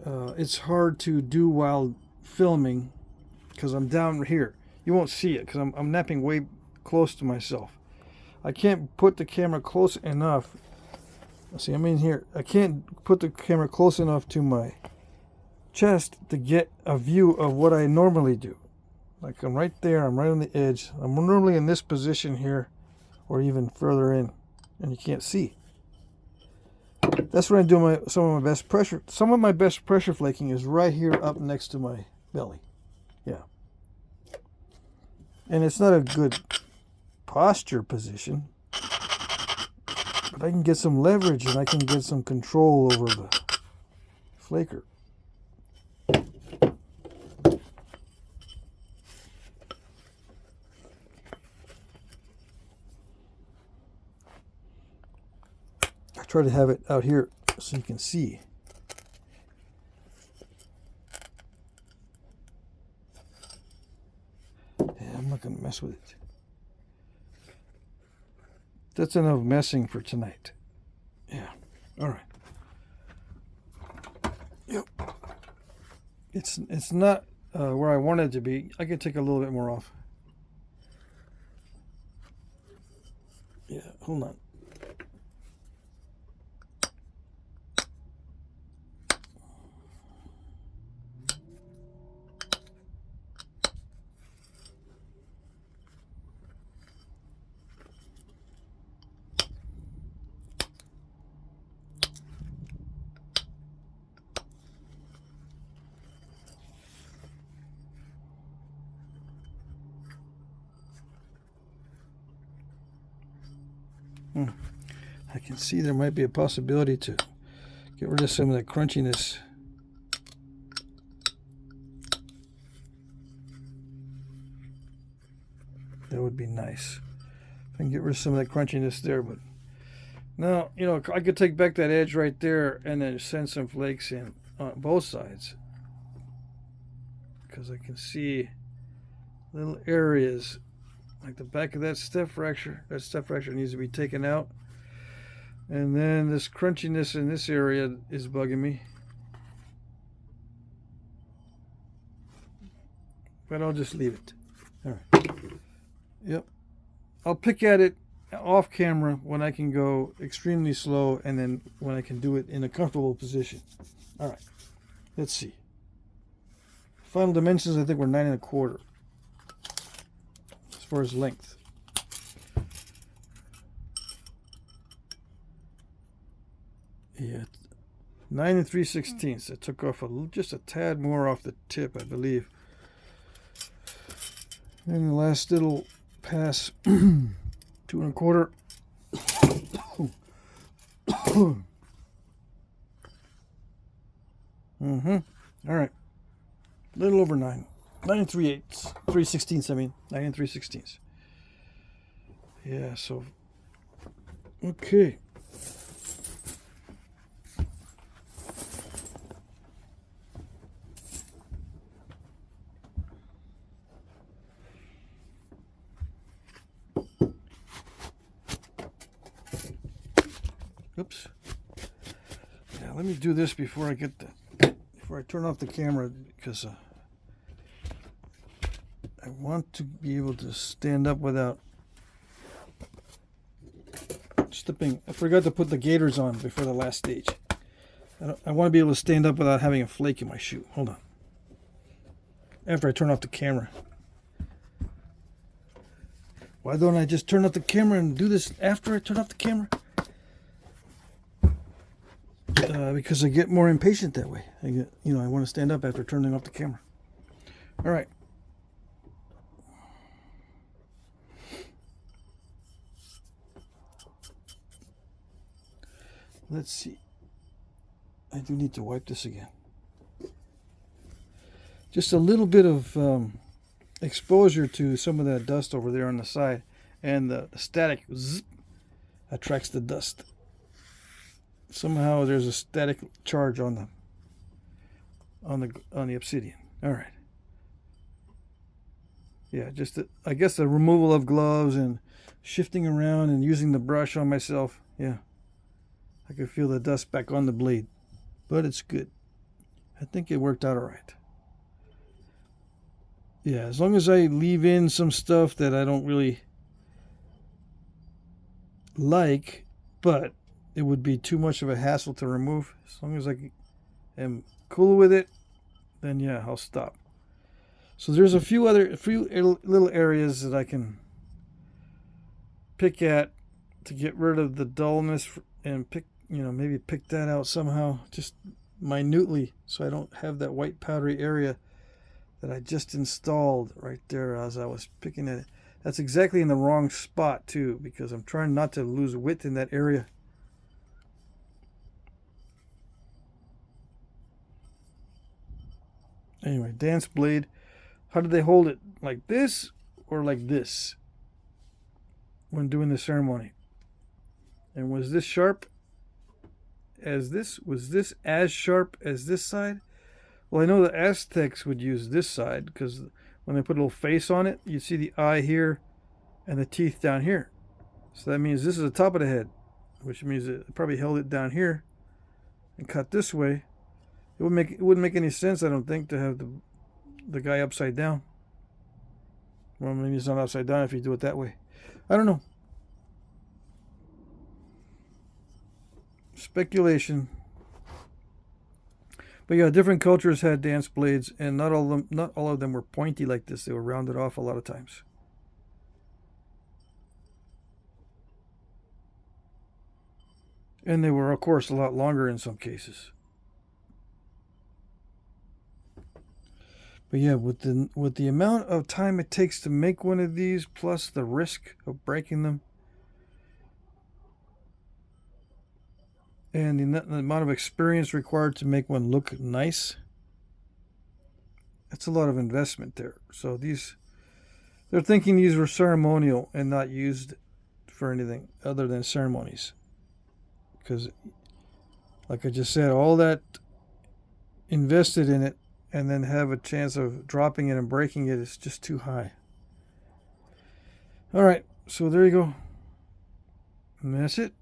it's hard to do while filming, because I'm down here. You won't see it because I'm napping way close to myself. I can't put the camera close enough. See, I'm in here. I can't put the camera close enough to my chest to get a view of what I normally do. Like I'm right there, I'm right on the edge. I'm normally in this position here, or even further in, and you can't see. That's when I do some of my best pressure. Some of my best pressure flaking is right here up next to my belly. Yeah. And it's not a good posture position, but I can get some leverage and I can get some control over the flaker. Try to have it out here so you can see. Yeah, I'm not going to mess with it. That's enough messing for tonight. Yeah. All right. Yep. It's not where I want it to be. I can take a little bit more off. Yeah, hold on. I can see there might be a possibility to get rid of some of that crunchiness. That would be nice. If I can get rid of some of that crunchiness there, but now, you know, I could take back that edge right there and then send some flakes in on both sides, because I can see little areas, like the back of that step fracture. That step fracture needs to be taken out. And then this crunchiness in this area is bugging me. But I'll just leave it. All right. Yep. I'll pick at it off camera when I can go extremely slow, and then when I can do it in a comfortable position. All right. Let's see. Final dimensions, I think, were 9 1/4 as far as length. Yeah, 9 3/16. I took off just a tad more off the tip, I believe. And the last little pass, 2 1/4. All right. A little over 9. 9 3/8. 3/16. I mean, 9 3/16. Yeah. So. Okay. Oops. Yeah, let me do this before I turn off the camera, because I want to be able to stand up without stepping. I forgot to put the gaiters on before the last stage. I want to be able to stand up without having a flake in my shoe. Hold on. After I turn off the camera. Why don't I just turn off the camera and do this after I turn off the camera? Because I get more impatient that way. I want to stand up after turning off the camera. All right. Let's see. I do need to wipe this again. Just a little bit of exposure to some of that dust over there on the side, and the static zip attracts the dust. Somehow there's a static charge on the obsidian. All right. Yeah, I guess the removal of gloves and shifting around and using the brush on myself. Yeah, I could feel the dust back on the blade, but it's good. I think it worked out all right. Yeah, as long as I leave in some stuff that I don't really like, but it would be too much of a hassle to remove. As long as I am cool with it, then yeah, I'll stop. So there's a few little areas that I can pick at to get rid of the dullness, and maybe pick that out somehow, just minutely, so I don't have that white powdery area that I just installed right there as I was picking at it. That's exactly in the wrong spot too, because I'm trying not to lose width in that area. Anyway, dance blade. How did they hold it? Like this or like this when doing the ceremony? And was this sharp as this? Was this as sharp as this side? Well, I know the Aztecs would use this side, because when they put a little face on it, you see the eye here and the teeth down here. So that means this is the top of the head, which means it probably held it down here and cut this way. It wouldn't make any sense, I don't think, to have the guy upside down. Well, maybe it's not upside down if you do it that way. I don't know. Speculation. But yeah, different cultures had dance blades, and not all of them were pointy like this. They were rounded off a lot of times. And they were, of course, a lot longer in some cases. But yeah, with the amount of time it takes to make one of these, plus the risk of breaking them, and the amount of experience required to make one look nice, that's a lot of investment there. So they're thinking these were ceremonial and not used for anything other than ceremonies. Because, like I just said, all that invested in it, and then have a chance of dropping it and breaking it is just too high. All right, so there you go. And that's it.